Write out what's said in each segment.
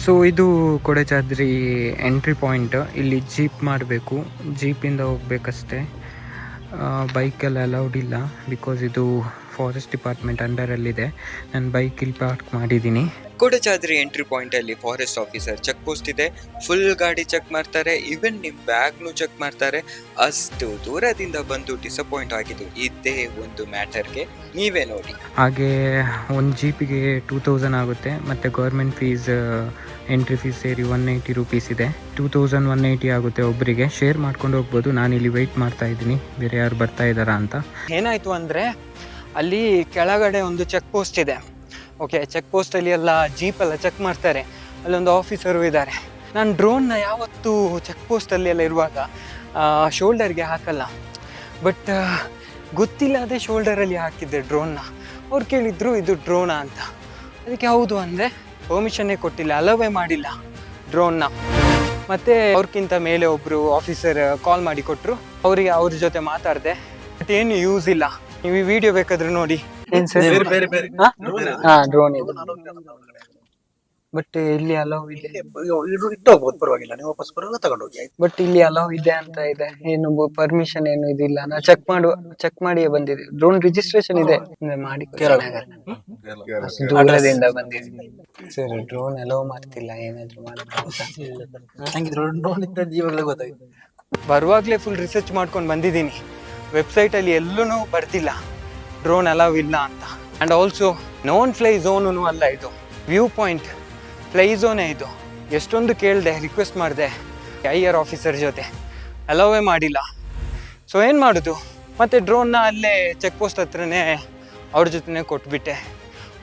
So ಇದು Kodachadri entry point. ಇಲ್ಲಿ jeep ಮಾಡಬೇಕು, ಜೀಪಿಂದ ಹೋಗ್ಬೇಕಷ್ಟೇ. ಬೈಕೆಲ್ಲ ಅಲೌಡ್ ಇಲ್ಲ, ಬಿಕಾಸ್ ಇದು ಫಾರೆಸ್ಟ್ ಡಿಪಾರ್ಟ್ಮೆಂಟ್ ಅಂಡರಲ್ಲಿದೆ. ನಾನು ಬೈಕ್ ಇಲ್ಲಿ ಪಾರ್ಕ್ ಮಾಡಿದ್ದೀನಿ. ಕೊಡಚಾದ್ರಿ ಎಂಟ್ರಿ ಪಾಯಿಂಟ್ ಅಲ್ಲಿ ಫಾರೆಸ್ಟ್ ಆಫೀಸರ್ ಚೆಕ್ ಪೋಸ್ಟ್ ಇದೆ. ಫುಲ್ ಗಾಡಿ ಚೆಕ್ ಮಾಡ್ತಾರೆ, ಈವನ್ ನಿಮ್ ಬ್ಯಾಗ್ನು ಚೆಕ್ ಮಾಡ್ತಾರೆ. ಅಷ್ಟು ದೂರದಿಂದ ಬಂದು ಡಿಸಪಾಯಿಂಟ್ ಆಗಿದ್ದು ಇದೇ ಒಂದು ಮ್ಯಾಟರ್ಗೆ ನೀವೇ ನೋಡಿ. ಹಾಗೆ ಒಂದು ಜೀಪಿಗೆ 2000 ಆಗುತ್ತೆ, ಮತ್ತು ಗೌರ್ಮೆಂಟ್ ಫೀಸ್ ಎಂಟ್ರಿ ಫೀಸ್ ಸೇರಿ 180 ರೂಪೀಸ್ ಇದೆ. 2180 ಆಗುತ್ತೆ ಒಬ್ಬರಿಗೆ. ಶೇರ್ ಮಾಡ್ಕೊಂಡು ಹೋಗ್ಬೋದು. ನಾನು ಇಲ್ಲಿ ವೆಯ್ಟ್ ಮಾಡ್ತಾ ಇದ್ದೀನಿ, ಬೇರೆ ಯಾರು ಬರ್ತಾ ಇದ್ದಾರಾ ಅಂತ. ಏನಾಯಿತು ಅಂದರೆ ಅಲ್ಲಿ ಕೆಳಗಡೆ ಒಂದು ಚೆಕ್ ಪೋಸ್ಟ್ ಇದೆ. ಓಕೆ, ಚೆಕ್ ಪೋಸ್ಟಲ್ಲಿ ಎಲ್ಲ ಜೀಪೆಲ್ಲ ಚೆಕ್ ಮಾಡ್ತಾರೆ. ಅಲ್ಲೊಂದು ಆಫೀಸರು ಇದ್ದಾರೆ. ನಾನು ಡ್ರೋನ್ನ ಯಾವತ್ತೂ ಚೆಕ್ ಪೋಸ್ಟಲ್ಲಿ ಎಲ್ಲ ಇರುವಾಗ ಶೋಲ್ಡರ್ಗೆ ಹಾಕಲ್ಲ, ಬಟ್ ಗೊತ್ತಿಲ್ಲ ಅದೇ ಶೋಲ್ಡರಲ್ಲಿ ಹಾಕಿದ್ದೆ ಡ್ರೋನ್ನ. ಅವ್ರು ಕೇಳಿದ್ರು ಇದು ಡ್ರೋನಾ ಅಂತ. ಅದಕ್ಕೆ ಹೌದು ಅಂದರೆ ಪರ್ಮಿಷನ್ನೇ ಕೊಟ್ಟಿಲ್ಲ, ಅಲವೇ ಮಾಡಿಲ್ಲ ಡ್ರೋನ್ನ. ಮತ್ತು ಅವ್ರಿಗಿಂತ ಮೇಲೆ ಒಬ್ಬರು ಆಫೀಸರ್ ಕಾಲ್ ಮಾಡಿ ಕೊಟ್ಟರು. ಅವರಿಗೆ ಅವ್ರ ಜೊತೆ ಮಾತಾಡಿದೆ, ಬಟ್ ಏನು ಯೂಸ್ ಇಲ್ಲ. ನೀವು ಈ ವಿಡಿಯೋ ಬೇಕಾದ್ರೆ ನೋಡಿ. ಏನ್ ಸರ್? ಡ್ರೋನ್ ಇದೆ, ಬಟ್ ಇಲ್ಲಿ ಅಲೌ ಇದೆ. ಪರವಾಗಿಲ್ಲ, ನೀವು ವಾಪಸ್ ಬರೋಲ್ಲ ತಗೊಂಡೋಗಿ. ಬಟ್ ಇಲ್ಲಿ ಅಲೌ ಇದೆ ಅಂತ ಇದೆ, ಏನು ಪರ್ಮಿಷನ್ ಏನು ಇದಿಲ್ಲ. ನಾ ಚೆಕ್ ಮಾಡಿ ಬಂದಿದೆ. ಡ್ರೋನ್ ರಿಜಿಸ್ಟ್ರೇಷನ್ ಇದೆ ಮಾಡಿ. ದೂರದಿಂದ ಬಂದಿದ್ದೀನಿ ಸರ್. ಡ್ರೋನ್ ಅಲೌ ಮಾಡ್ತಿಲ್ಲ, ಏನಾದ್ರು ಗೊತ್ತಾಯ್ತು. ಬರುವಾಗ್ಲೇ ಫುಲ್ ರಿಸರ್ಚ್ ಮಾಡ್ಕೊಂಡು ಬಂದಿದ್ದೀನಿ. ವೆಬ್ಸೈಟ್ ಅಲ್ಲಿ ಎಲ್ಲೂ ಬರ್ತಿಲ್ಲ ಡ್ರೋನ್ ಅಲೌ ಇಲ್ಲ ಅಂತ. And also known fly zone ಅಲ್ಲ ಇದು, ವ್ಯೂ ಪಾಯಿಂಟ್ ಫ್ಲೈ ಝೋನೇ ಇದು. ಎಷ್ಟೊಂದು ಕೇಳಿದೆ, ರಿಕ್ವೆಸ್ಟ್ ಮಾಡಿದೆ ಐಆರ್ ಆಫೀಸರ್ ಜೊತೆ, ಅಲೋವೇ ಮಾಡಿಲ್ಲ. ಸೊ ಏನು ಮಾಡೋದು? ಮತ್ತು ಡ್ರೋನ್ನ ಅಲ್ಲೇ ಚೆಕ್ ಪೋಸ್ಟ್ ಹತ್ರನೇ ಅವ್ರ ಜೊತೆನೇ ಕೊಟ್ಬಿಟ್ಟೆ.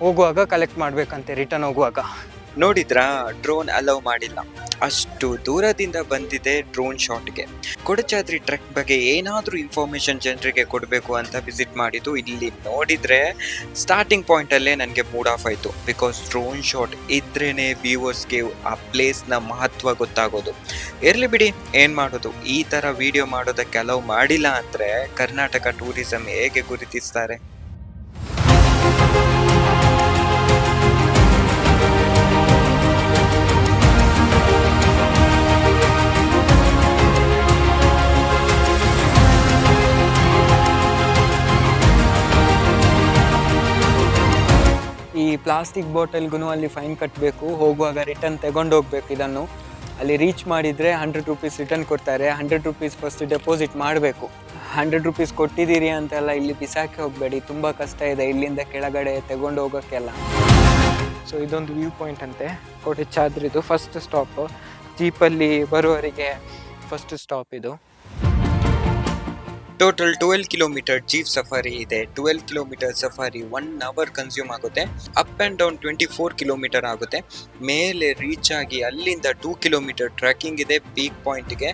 ಹೋಗುವಾಗ ಕಲೆಕ್ಟ್ ಮಾಡಬೇಕಂತೆ, ರಿಟರ್ನ್ ಹೋಗುವಾಗ. ನೋಡಿದ್ರಾ, ಡ್ರೋನ್ ಅಲೌ ಮಾಡಿಲ್ಲ. ಅಷ್ಟು ದೂರದಿಂದ ಬಂದಿದೆ ಡ್ರೋನ್ ಶಾಟ್ಗೆ. ಕೊಡಚಾದ್ರಿ ಟ್ರೆಕ್ ಬಗ್ಗೆ ಏನಾದರೂ ಇನ್ಫಾರ್ಮೇಷನ್ ಜನರಿಗೆ ಕೊಡಬೇಕು ಅಂತ ವಿಸಿಟ್ ಮಾಡಿದ್ದು. ಇಲ್ಲಿ ನೋಡಿದರೆ ಸ್ಟಾರ್ಟಿಂಗ್ ಪಾಯಿಂಟಲ್ಲೇ ನನಗೆ ಮೂಡ್ ಆಫ್ ಆಯಿತು. ಬಿಕಾಸ್ ಡ್ರೋನ್ ಶಾಟ್ ಇದ್ರೇ ವ್ಯೂವರ್ಸ್ಗೆ ಆ ಪ್ಲೇಸ್ನ ಮಹತ್ವ ಗೊತ್ತಾಗೋದು. ಇರಲಿ ಬಿಡಿ, ಏನು ಮಾಡೋದು. ಈ ಥರ ವಿಡಿಯೋ ಮಾಡೋದಕ್ಕೆ ಅಲೌ ಮಾಡಿಲ್ಲ ಅಂದರೆ ಕರ್ನಾಟಕ ಟೂರಿಸಂ ಹೇಗೆ ಗುರುತಿಸ್ತಾರೆ? ಈ ಪ್ಲಾಸ್ಟಿಕ್ ಬಾಟಲ್ಗೂ ಅಲ್ಲಿ ಫೈನ್ ಕಟ್ಟಬೇಕು. ಹೋಗುವಾಗ ರಿಟರ್ನ್ ತಗೊಂಡೋಗ್ಬೇಕು. ಇದನ್ನು ಅಲ್ಲಿ ರೀಚ್ ಮಾಡಿದರೆ 100 ರೂಪೀಸ್ ರಿಟರ್ನ್ ಕೊಡ್ತಾರೆ. 100 ರೂಪೀಸ್ ಫಸ್ಟ್ ಡೆಪಾಸಿಟ್ ಮಾಡಬೇಕು. 100 ರೂಪೀಸ್ ಕೊಟ್ಟಿದ್ದೀರಿ ಅಂತೆಲ್ಲ ಇಲ್ಲಿ ಬಿಸಾಕಿ ಹೋಗಬೇಡಿ, ತುಂಬ ಕಷ್ಟ ಇದೆ ಇಲ್ಲಿಂದ ಕೆಳಗಡೆ ತಗೊಂಡು ಹೋಗೋಕ್ಕೆಲ್ಲ. ಸೊ ಇದೊಂದು ವ್ಯೂ ಪಾಯಿಂಟ್ ಅಂತೆ ಕೊಡಚಾದ್ರಿದು. ಫಸ್ಟ್ ಸ್ಟಾಪ್ ಜೀಪಲ್ಲಿ ಬರುವವರಿಗೆ ಫಸ್ಟ್ ಸ್ಟಾಪ್ ಇದು. ಟೋಟಲ್ 12 ಕಿಲೋಮೀಟರ್ ಜೀಪ್ ಸಫಾರಿ ಇದೆ. 12 ಕಿಲೋಮೀಟರ್ ಸಫಾರಿ 1 ಅವರ್ ಕನ್ಸ್ಯೂಮ್ ಆಗುತ್ತೆ. ಅಪ್ ಆ್ಯಂಡ್ ಡೌನ್ 24 ಕಿಲೋಮೀಟರ್ ಆಗುತ್ತೆ. ಮೇಲೆ ರೀಚ್ ಆಗಿ ಅಲ್ಲಿಂದ 2 ಕಿಲೋಮೀಟರ್ ಟ್ರೆಕ್ಕಿಂಗ್ ಇದೆ ಪೀಕ್ ಪಾಯಿಂಟ್ಗೆ.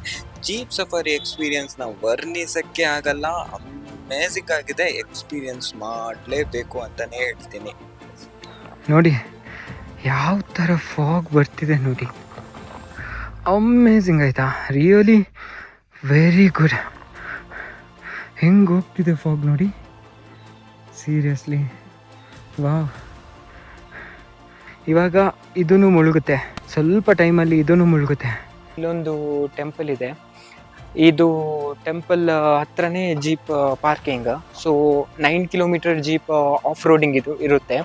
ಜೀಪ್ ಸಫಾರಿ ಎಕ್ಸ್ಪೀರಿಯನ್ಸ್ನ ವರ್ಣಿಸೋಕ್ಕೆ ಆಗಲ್ಲ, ಅಮೇಝಿಂಗ್ ಆಗಿದೆ. ಎಕ್ಸ್ಪೀರಿಯನ್ಸ್ ಮಾಡಲೇಬೇಕು ಅಂತಲೇ ಹೇಳ್ತೀನಿ. ನೋಡಿ ಯಾವ ಥರ ಫಾಗ್ ಬರ್ತಿದೆ ನೋಡಿ, ಅಮೇಝಿಂಗ್ ಆಯಿತಾ? Really very good. ಹೆಂಗೆ ಹೋಗ್ತಿದೆ ಫಾಗ್ ನೋಡಿ, ಸೀರಿಯಸ್ಲಿ ವಾವ್. ಇವಾಗ ಇದೂ ಮುಳುಗುತ್ತೆ, ಸ್ವಲ್ಪ ಟೈಮಲ್ಲಿ ಇದೂ ಮುಳುಗುತ್ತೆ. ಇಲ್ಲೊಂದು ಟೆಂಪಲ್ ಇದೆ. ಇದು ಟೆಂಪಲ್ ಹತ್ರನೇ jeep parking. So 9 kilometre jeep off roading ಇದು ಇರುತ್ತೆ.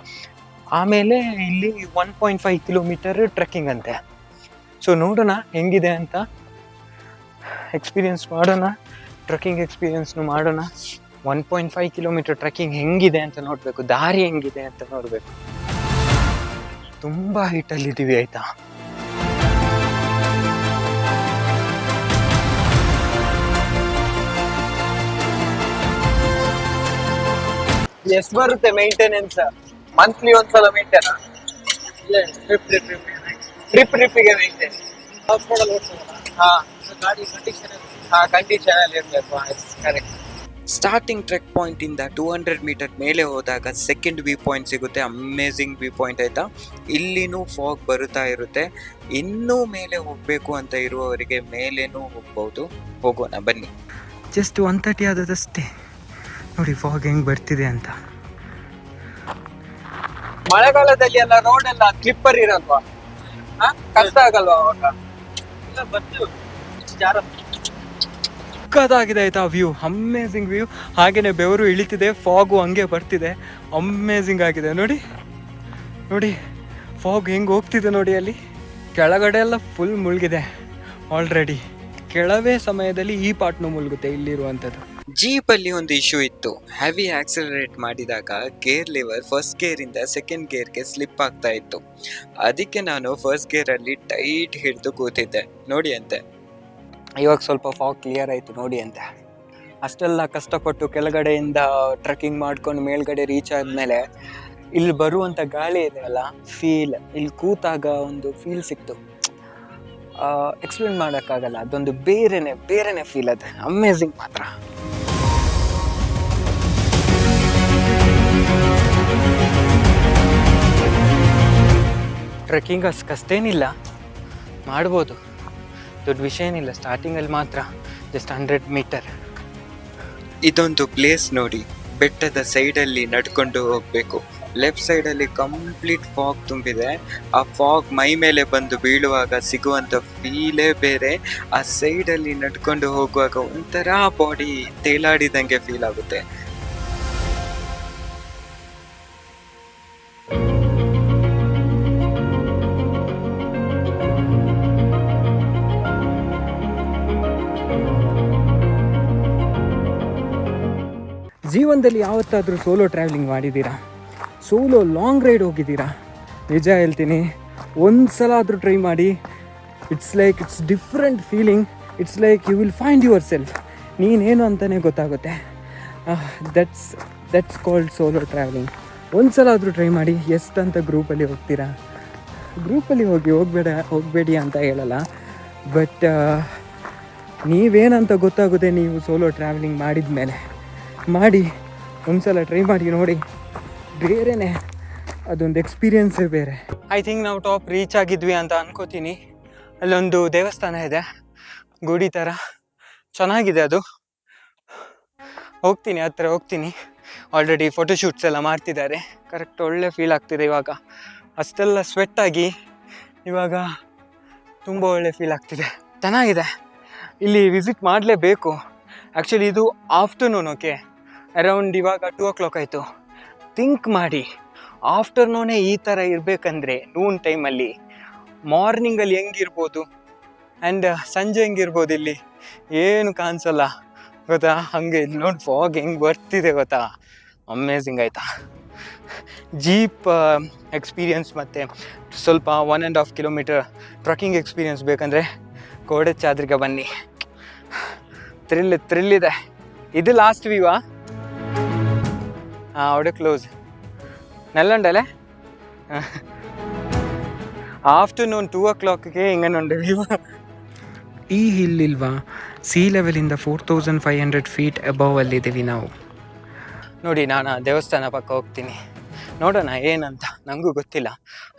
ಆಮೇಲೆ ಇಲ್ಲಿ 1.5 ಕಿಲೋಮೀಟರ್ ಟ್ರೆಕ್ಕಿಂಗ್ ಅಂತೆ. ಸೊ ನೋಡೋಣ ಹೆಂಗಿದೆ ಅಂತ, ಎಕ್ಸ್ಪೀರಿಯನ್ಸ್ ಮಾಡೋಣ. ಟ್ರೆಕ್ಕಿಂಗ್ ಎಕ್ಸ್ಪೀರಿಯನ್ಸ್ನು ಮಾಡೋಣ. 1.5 ಕಿಲೋಮೀಟರ್ ಟ್ರೆಕ್ಕಿಂಗ್ ಹೆಂಗಿದೆ ಅಂತ ನೋಡಬೇಕು, ದಾರಿ ಹೆಂಗಿದೆ ಅಂತ ನೋಡಬೇಕು. ತುಂಬ ಹೈಟಲ್ಲಿದ್ದೀವಿ ಆಯಿತಾ. ಎಷ್ಟು ಬರುತ್ತೆ ಮೇಂಟೆನೆನ್ಸ್? ಮಂತ್ಲಿ ಒಂದ್ಸಲ ಮೇಂಟೈನ್, ಟ್ರಿಪ್ಪಿಗೆ ಮೇಂಟೈನ್. ಕಂಡೀಷನ್ ಅಲ್ಲಿ ಇರಬೇಕು. ಕರೆಕ್ಟ್. ಸ್ಟಾರ್ಟಿಂಗ್ ಟ್ರೆಕ್ ಪಾಯಿಂಟ್ ಇಂದ 200 ಮೀಟರ್ ಮೇಲೆ ಹೋದಾಗ ಸೆಕೆಂಡ್ ವ್ಯೂ ಪಾಯಿಂಟ್ ಸಿಗುತ್ತೆ. ಅಮೇಝಿಂಗ್ ವ್ಯೂ ಪಾಯಿಂಟ್ ಆಯಿತಾ. ಇಲ್ಲಿನೂ ಫಾಗ್ ಬರುತ್ತಾ ಇರುತ್ತೆ. ಇನ್ನೂ ಮೇಲೆ ಹೋಗಬೇಕು ಅಂತ ಇರುವವರಿಗೆ ಮೇಲೇನೂ ಹೋಗ್ಬೋದು. ಹೋಗೋಣ ಬನ್ನಿ. ಜಸ್ಟ್ 130 ಆದದಷ್ಟೇ. ನೋಡಿ ಫಾಗ್ ಹೆಂಗೆ ಬರ್ತಿದೆ ಅಂತ. ಮಳೆಗಾಲದಲ್ಲಿ ಎಲ್ಲ ರೋಡ್ ಎಲ್ಲ ಸ್ಲಿಪ್ಪರ್ ಇರಲ್ವಾ? ಕಷ್ಟ ಆಗಲ್ವಾ ಅವಾಗ? ಸಕ್ಕತ್ತಾಗಿದೆ ಆಯ್ತಾ ವ್ಯೂ, ಅಮೇಝಿಂಗ್ ವ್ಯೂ. ಹಾಗೇನೆ ಬೆವರು ಇಳಿತಿದೆ, ಫಾಗು ಹಂಗೆ ಬರ್ತಿದೆ, ಅಮೇಝಿಂಗ್ ಆಗಿದೆ. ನೋಡಿ ನೋಡಿ ಫಾಗ್ ಹೆಂಗೆ ಹೋಗ್ತಿದೆ ನೋಡಿ. ಅಲ್ಲಿ ಕೆಳಗಡೆ ಎಲ್ಲ ಫುಲ್ ಮುಳುಗಿದೆ ಆಲ್ರೆಡಿ. ಕೆಲವೇ ಸಮಯದಲ್ಲಿ ಈ ಪಾರ್ಟ್ನು ಮುಳುಗುತ್ತೆ ಇಲ್ಲಿರುವಂಥದ್ದು. ಜೀಪ್ ಅಲ್ಲಿ ಒಂದು ಇಶ್ಯೂ ಇತ್ತು. ಹೆವಿ ಆಕ್ಸಲರೇಟ್ ಮಾಡಿದಾಗ ಗೇರ್ ಲಿವರ್ ಫಸ್ಟ್ ಗೇರ್ ಇಂದ ಸೆಕೆಂಡ್ ಗೇರ್ಗೆ ಸ್ಲಿಪ್ ಆಗ್ತಾ ಇತ್ತು. ಅದಕ್ಕೆ ನಾನು ಫಸ್ಟ್ ಗೇರ್ ಅಲ್ಲಿ ಟೈಟ್ ಹಿಡಿದು ಕೂತಿದ್ದೆ. ನೋಡಿ ಅಂತೆ. ಇವಾಗ ಸ್ವಲ್ಪ ಫಾಗ್ ಕ್ಲಿಯರ್ ಆಯಿತು ನೋಡಿ ಅಂತೆ. ಅಷ್ಟೆಲ್ಲ ಕಷ್ಟಪಟ್ಟು ಕೆಳಗಡೆಯಿಂದ ಟ್ರೆಕ್ಕಿಂಗ್ ಮಾಡ್ಕೊಂಡು ಮೇಲ್ಗಡೆ ರೀಚ್ ಆದಮೇಲೆ ಇಲ್ಲಿ ಬರುವಂಥ ಗಾಳಿ ಇದೆ ಅಲ್ಲ, ಫೀಲ್, ಇಲ್ಲಿ ಕೂತಾಗ ಒಂದು ಫೀಲ್ ಸಿಕ್ತು. ಎಕ್ಸ್ಪ್ಲೇನ್ ಮಾಡೋಕ್ಕಾಗಲ್ಲ, ಅದೊಂದು ಬೇರೆನೆ ಫೀಲ್. ಅದು ಅಮೇಝಿಂಗ್ ಮಾತ್ರ. ಟ್ರೆಕ್ಕಿಂಗ್ ಅಷ್ಟೇನಿಲ್ಲ, ಮಾಡ್ಬೋದು, ದೊಡ್ಡ ವಿಷಯ ಏನಿಲ್ಲ. ಸ್ಟಾರ್ಟಿಂಗಲ್ಲಿ ಮಾತ್ರ ಜಸ್ಟ್ 100 ಮೀಟರ್. ಇದೊಂದು ಪ್ಲೇಸ್ ನೋಡಿ, ಬೆಟ್ಟದ ಸೈಡಲ್ಲಿ ನಡ್ಕೊಂಡು ಹೋಗ್ಬೇಕು. ಲೆಫ್ಟ್ ಸೈಡಲ್ಲಿ ಕಂಪ್ಲೀಟ್ ಫಾಗ್ ತುಂಬಿದೆ. ಆ ಫಾಗ್ ಮೈ ಮೇಲೆ ಬಂದು ಬೀಳುವಾಗ ಸಿಗುವಂಥ ಫೀಲೇ ಬೇರೆ. ಆ ಸೈಡಲ್ಲಿ ನಡ್ಕೊಂಡು ಹೋಗುವಾಗ ಒಂಥರ ಬಾಡಿ ತೇಲಾಡಿದಂಗೆ ಫೀಲ್ ಆಗುತ್ತೆ. ಜೀವನದಲ್ಲಿ ಯಾವತ್ತಾದರೂ ಸೋಲೋ ಟ್ರಾವೆಲಿಂಗ್ ಮಾಡಿದ್ದೀರಾ? ಸೋಲೋ ಲಾಂಗ್ ರೈಡ್ ಹೋಗಿದ್ದೀರಾ? ನಿಜ ಹೇಳ್ತೀನಿ, ಒಂದು ಸಲ ಆದರೂ ಟ್ರೈ ಮಾಡಿ. It's different feeling. It's like you will find yourself. ನೀನೇನು ಅಂತಲೇ ಗೊತ್ತಾಗುತ್ತೆ. That's called solo travelling. ಒಂದು ಸಲ ಆದರೂ ಟ್ರೈ ಮಾಡಿ. ಎಷ್ಟಂತ ಗ್ರೂಪಲ್ಲಿ ಹೋಗ್ತೀರಾ? ಗ್ರೂಪಲ್ಲಿ ಹೋಗಬೇಡಿ ಅಂತ ಹೇಳಲ್ಲ, ಬಟ್ ನೀವೇನಂತ ಗೊತ್ತಾಗುತ್ತೆ ನೀವು ಸೋಲೋ ಟ್ರಾವೆಲಿಂಗ್ ಮಾಡಿದ ಮೇಲೆ. ಮಾಡಿ, ಒಂದು ಸಲ ಟ್ರೈ ಮಾಡಿ ನೋಡಿ, ಬೇರೆನೇ, ಅದೊಂದು ಎಕ್ಸ್ಪೀರಿಯನ್ಸೇ ಬೇರೆ. ಐ ಥಿಂಕ್ ನಾವು ಟಾಪ್ ರೀಚ್ ಆಗಿದ್ವಿ ಅಂತ ಅನ್ಕೋತೀನಿ. ಅಲ್ಲೊಂದು ದೇವಸ್ಥಾನ ಇದೆ, ಗುಡಿ ಥರ ಚೆನ್ನಾಗಿದೆ ಅದು. ಹತ್ರ ಹೋಗ್ತೀನಿ. ಆಲ್ರೆಡಿ ಫೋಟೋಶೂಟ್ಸ್ ಎಲ್ಲ ಮಾಡ್ತಿದ್ದಾರೆ. ಕರೆಕ್ಟ್ ಒಳ್ಳೆ ಫೀಲ್ ಆಗ್ತಿದೆ ಇವಾಗ. ಅಷ್ಟೆಲ್ಲ ಸ್ವೆಟ್ಟಾಗಿ ಇವಾಗ ತುಂಬ ಒಳ್ಳೆ ಫೀಲ್ ಆಗ್ತಿದೆ. ಚೆನ್ನಾಗಿದೆ. ಇಲ್ಲಿ ವಿಸಿಟ್ ಮಾಡಲೇಬೇಕು. ಆ್ಯಕ್ಚುಲಿ ಇದು ಆಫ್ಟರ್ನೂನ್, ಓಕೆ, ಅರೌಂಡ್ ಇವಾಗ 2 o'clock ಆಯಿತು. ಥಿಂಕ್ ಮಾಡಿ, ಆಫ್ಟರ್ನೂನೇ ಈ ಥರ ಇರಬೇಕಂದ್ರೆ ನೂನ್ ಟೈಮಲ್ಲಿ, ಮಾರ್ನಿಂಗಲ್ಲಿ ಹೆಂಗಿರ್ಬೋದು ಆ್ಯಂಡ್ ಸಂಜೆ ಹೆಂಗಿರ್ಬೋದು ಇಲ್ಲಿ ಏನು ಕಾಣಿಸಲ್ಲ ಗೊತ್ತಾ. ಹಾಗೆ ಇಲ್ಲಿ ನೋಡಿ ಫಾಗ್ ಹೆಂಗೆ ಬರ್ತಿದೆ ಗೊತ್ತಾ, ಅಮೇಝಿಂಗ್ ಆಯಿತಾ. ಜೀಪ್ ಎಕ್ಸ್ಪೀರಿಯನ್ಸ್ ಮತ್ತು ಸ್ವಲ್ಪ 1.5 kilometer ಟ್ರಕ್ಕಿಂಗ್ ಎಕ್ಸ್ಪೀರಿಯನ್ಸ್ ಬೇಕಂದರೆ ಕೋಡಚಾದ್ರಿಗೆ ಬನ್ನಿ. ಥ್ರಿಲ್ ಇದೆ. ಇದು ಲಾಸ್ಟ್ ವ್ಯೂವಾ? അവിടെ ക്ലോസ് നല്ലുണ്ടല്ലേ. ಆಫ್ಟರ್ನೂನ್ 2 o'clockಗೆ ಹಿಂಗೇನುಂಟು ವ್ಯೂ. ಈ ಹಿಲ್ ಇಲ್ವಾ, ಸಿ ಲೆವೆಲಿಂದ 4500 feet ಅಬವ್ ಅಲ್ಲಿದ್ದೀವಿ ನಾವು. ನೋಡಿ, ನಾನು ದೇವಸ್ಥಾನ ಪಕ್ಕ ಹೋಗ್ತೀನಿ, ನೋಡೋಣ ಏನಂತ. ನನಗೂ ಗೊತ್ತಿಲ್ಲ.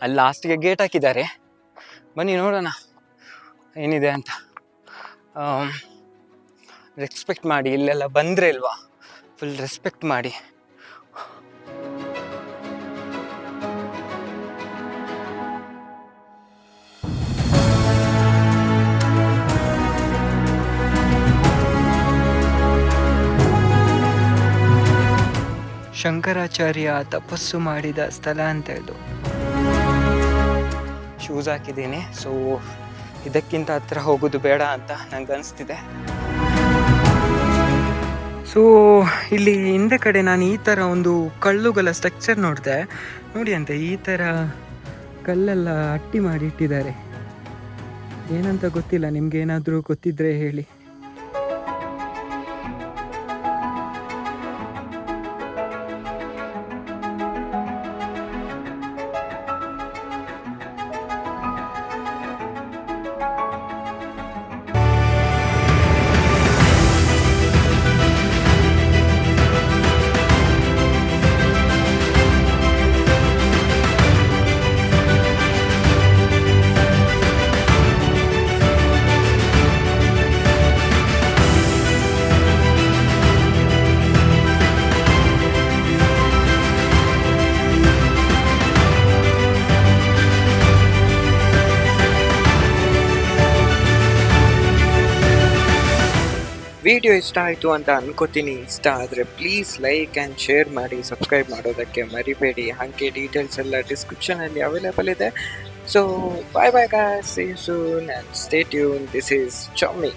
ಅಲ್ಲಿ ಲಾಸ್ಟ್ಗೆ ಗೇಟ್ ಹಾಕಿದ್ದಾರೆ, ಬನ್ನಿ ನೋಡೋಣ ಏನಿದೆ ಅಂತ. ರೆಸ್ಪೆಕ್ಟ್ ಮಾಡಿ, ಇಲ್ಲೆಲ್ಲ ಬಂದರೆ ಇಲ್ವಾ, ಫುಲ್ ರೆಸ್ಪೆಕ್ಟ್ ಮಾಡಿ. ಶಂಕರಾಚಾರ್ಯ ತಪಸ್ಸು ಮಾಡಿದ ಸ್ಥಳ ಅಂತ ಇದು. ಶೂಸ್ ಹಾಕಿದ್ದೀನಿ, ಸೊ ಇದಕ್ಕಿಂತ ಹತ್ರ ಹೋಗೋದು ಬೇಡ ಅಂತ ನಂಗೆ ಅನಿಸ್ತಿದೆ. ಸೊ ಇಲ್ಲಿ ಹಿಂದೆ ಕಡೆ ನಾನು ಈ ಥರ ಒಂದು ಕಲ್ಲುಗಳ ಸ್ಟ್ರಕ್ಚರ್ ನೋಡಿದೆ ನೋಡಿ ಅಂತೆ. ಈ ಥರ ಕಲ್ಲೆಲ್ಲ ಅಟ್ಟಿ ಮಾಡಿ ಇಟ್ಟಿದ್ದಾರೆ. ಏನಂತ ಗೊತ್ತಿಲ್ಲ, ನಿಮ್ಗೆ ಏನಾದರೂ ಗೊತ್ತಿದ್ರೆ ಹೇಳಿ. ವಿಡಿಯೋ ಇಷ್ಟ ಆಯಿತು ಅಂತ ಅನ್ಕೋತೀನಿ. ಇಷ್ಟ ಆದರೆ ಪ್ಲೀಸ್ ಲೈಕ್ ಆ್ಯಂಡ್ ಶೇರ್ ಮಾಡಿ, ಸಬ್ಸ್ಕ್ರೈಬ್ ಮಾಡೋದಕ್ಕೆ ಮರಿಬೇಡಿ. ಹಾಗೆ ಡೀಟೇಲ್ಸ್ ಎಲ್ಲ ಡಿಸ್ಕ್ರಿಪ್ಷನಲ್ಲಿ ಅವೈಲೇಬಲ್ ಇದೆ. So bye bye guys, see you soon and stay tuned. This is Chommy.